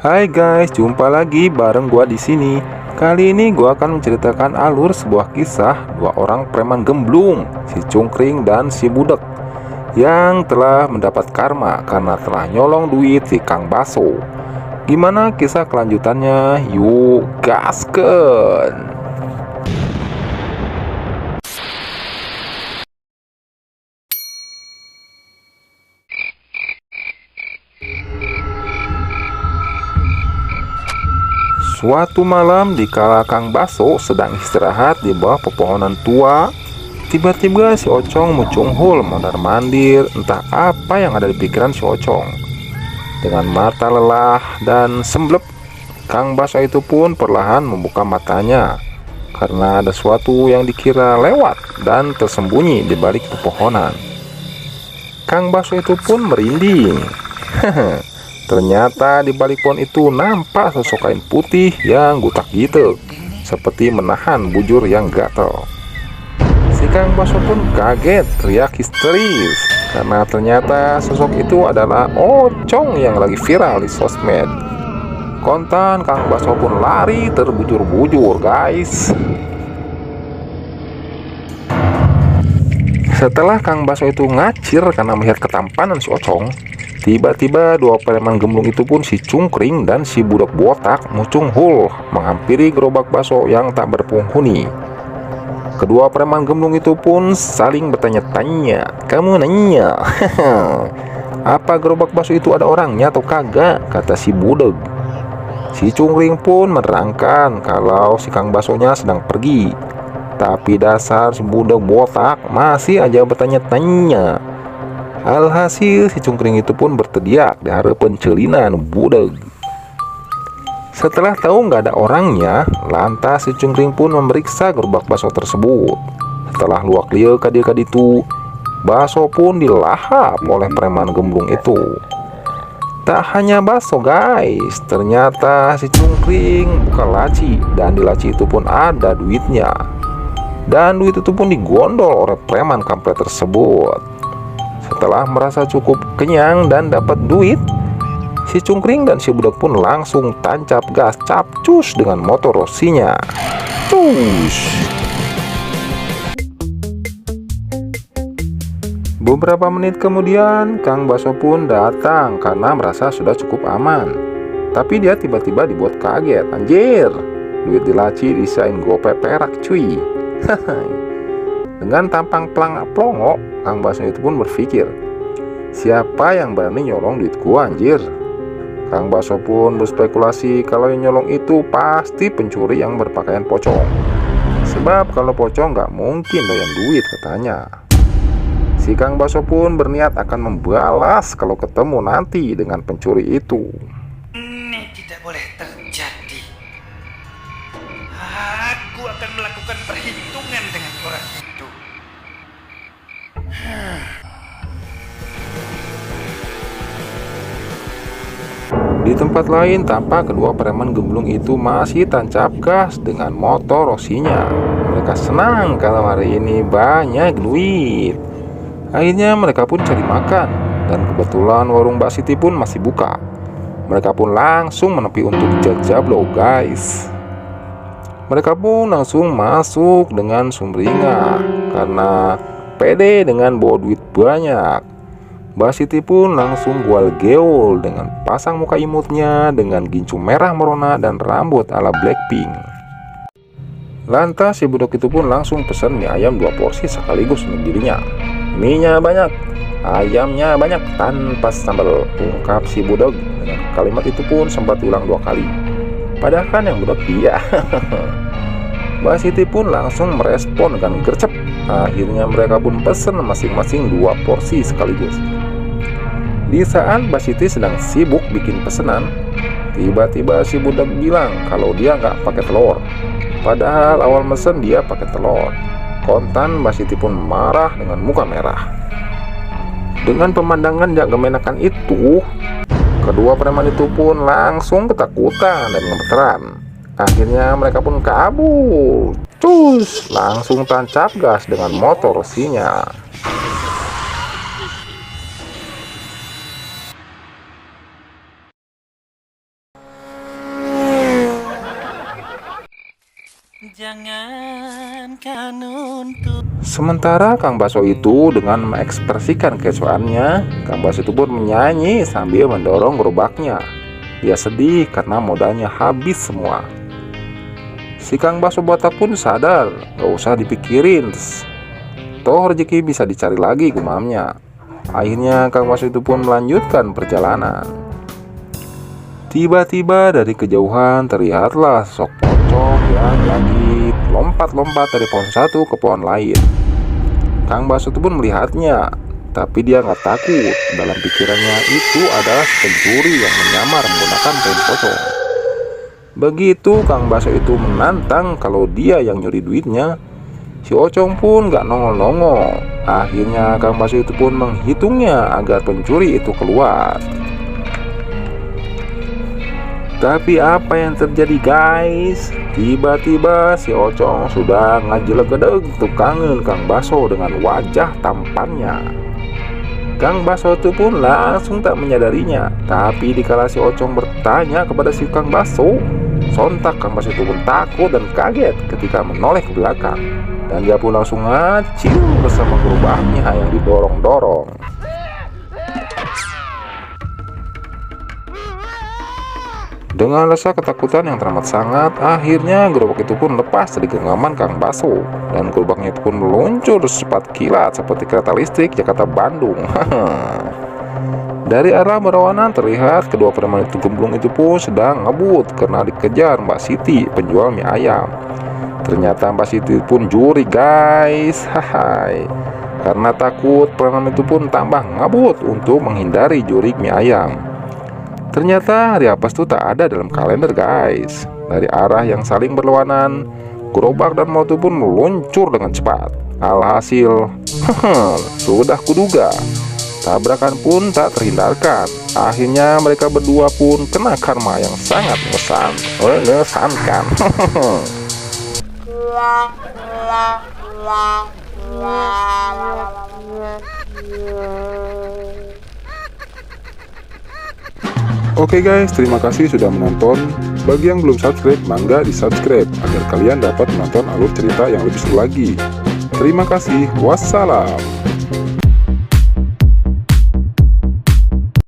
Hai guys, jumpa lagi bareng gua di sini. Kali ini gua akan menceritakan alur sebuah kisah dua orang preman gemblung, si Cungkring dan si Budek, yang telah mendapat karma karena telah nyolong duit si Kang Baso. Gimana kisah kelanjutannya? Yuk gasken. Suatu malam dikala Kang Baso sedang istirahat di bawah pepohonan tua, tiba-tiba si Ocong mucunghul mondar-mandir, entah apa yang ada di pikiran si Ocong. Dengan mata lelah dan semblep, Kang Baso itu pun perlahan membuka matanya karena ada sesuatu yang dikira lewat dan tersembunyi di balik pepohonan. Kang Baso itu pun merinding. Ternyata di balik pohon itu nampak sosok kain putih yang gutak gitu, seperti menahan bujur yang gatel. Si Kang Baso pun kaget, teriak histeris, karena ternyata sosok itu adalah Ocong yang lagi viral di sosmed. Kontan Kang Baso pun lari terbujur-bujur guys. Setelah Kang Baso itu ngacir karena melihat ketampanan si Ocong, tiba-tiba dua preman gemblung itu pun, si Cungkring dan si Budek botak, mucunghul menghampiri gerobak bakso yang tak berpenghuni. Kedua preman gemblung itu pun saling bertanya-tanya. Kamu nanya, apa gerobak bakso itu ada orangnya atau kagak? Kata si Budek. Si Cungkring pun menerangkan kalau si Kang Basonya sedang pergi. Tapi dasar si Budek botak masih aja bertanya-tanya. Alhasil si Cungkring itu pun berteriak di harapan celinan Budek. Setelah tahu nggak ada orangnya, lantas si Cungkring pun memeriksa gerobak bakso tersebut. Setelah luak lieu kadieu-kaditu, bakso pun dilahap oleh preman gemblung itu. Tak hanya bakso guys, ternyata si Cungkring buka laci, dan di laci itu pun ada duitnya. Dan duit itu pun digondol oleh preman kampret tersebut. Setelah merasa cukup kenyang dan dapat duit, si Cungkring dan si Budek pun langsung tancap gas capcus dengan motor Rossinya. Cus. Beberapa menit kemudian, Kang Baso pun datang karena merasa sudah cukup aman. Tapi dia tiba-tiba dibuat kaget. Anjir, duit di laci disain gope perak cuy. Dengan tampang pelongo, Kang Baso itu pun berpikir, siapa yang berani nyolong duit gua anjir? Kang Baso pun berspekulasi kalau yang nyolong itu pasti pencuri yang berpakaian pocong. Sebab kalau pocong nggak mungkin doyan duit katanya. Si Kang Baso pun berniat akan membalas kalau ketemu nanti dengan pencuri itu. Ini tidak boleh terjadi. Aku akan melakukan perhitungan dengan orang itu. Di tempat lain, tampak kedua preman gemblung itu masih tancap gas dengan motor Rossinya. Mereka senang kalau hari ini banyak duit. Akhirnya mereka pun cari makan, dan kebetulan warung Mbak Siti pun masih buka. Mereka pun langsung menepi untuk jajablo guys. Mereka pun langsung masuk dengan sumringah karena pede dengan bawa duit banyak. Mbak Siti pun langsung gual geol dengan pasang muka imutnya dengan gincu merah merona dan rambut ala Blackpink. Lantas si Budek itu pun langsung pesan mie ayam 2 porsi sekaligus untuk dirinya. Mie-nya banyak, ayamnya banyak tanpa sambal, ungkap si Budek. Dengan kalimat itu pun sempat diulang 2 kali. Padahal kan yang Budek dia. Mbak Siti pun langsung merespon dengan gercep. Akhirnya mereka pun pesan masing-masing 2 porsi sekaligus. Di saat Mbak Siti sedang sibuk bikin pesanan, tiba-tiba si Budek bilang kalau dia nggak pakai telur. Padahal awal mesen dia pakai telur. Kontan Mbak Siti pun marah dengan muka merah. Dengan pemandangan yang gemenakan itu, kedua preman itu pun langsung ketakutan dan gemeteran. Akhirnya mereka pun kabur. Cus, langsung tancap gas dengan motor Rossinya. Jangankan untuk Sementara Kang Baso itu dengan mengekspresikan kekecohannya, Kang Baso itu pun menyanyi sambil mendorong gerobaknya. Dia sedih karena modalnya habis semua. Si Kang Baso botak pun sadar, gak usah dipikirin, toh rezeki bisa dicari lagi, gumamnya. Akhirnya Kang Baso itu pun melanjutkan perjalanan. Tiba-tiba dari kejauhan terlihatlah sosok pocong yang lagi lompat-lompat dari pohon satu ke pohon lain. Kang Baso itu pun melihatnya, tapi dia nggak takut. Dalam pikirannya itu adalah pencuri yang menyamar menggunakan kain pocong. Begitu Kang Baso itu menantang kalau dia yang nyuri duitnya, si Ocong pun nggak nongol-nongol. Akhirnya Kang Baso itu pun menghitungnya agar pencuri itu keluar. Tapi apa yang terjadi, guys? Tiba-tiba si Ocong sudah ngajelegedeg tukangan Kang Baso dengan wajah tampannya. Kang Baso itu pun langsung tak menyadarinya. Tapi dikala si Ocong bertanya kepada si Kang Baso, sontak Kang Baso itu pun takut dan kaget ketika menoleh ke belakang. Dan dia pun langsung ngacil bersama gerobaknya yang didorong-dorong. Dengan rasa ketakutan yang teramat sangat, akhirnya gerobak itu pun lepas dari genggaman Kang Baso. Dan gerobaknya itu pun meluncur secepat kilat seperti kereta listrik Jakarta-Bandung. Dari arah berlawanan terlihat kedua preman itu gemblung itu pun sedang ngebut karena dikejar Mbak Siti, penjual mie ayam. Ternyata Mbak Siti pun juri, guys. Karena takut, preman itu pun tambah ngebut untuk menghindari juri mie ayam. Ternyata hari apes itu tak ada dalam kalender, guys. Dari arah yang saling berlawanan, gerobak dan motor pun meluncur dengan cepat. Alhasil, sudah kuduga, tabrakan pun tak terhindarkan. Akhirnya mereka berdua pun kena karma yang sangat mengesankan. Oke guys, terima kasih sudah menonton. Bagi yang belum subscribe, mangga di subscribe agar kalian dapat menonton alur cerita yang lebih seru lagi. Terima kasih, wassalam.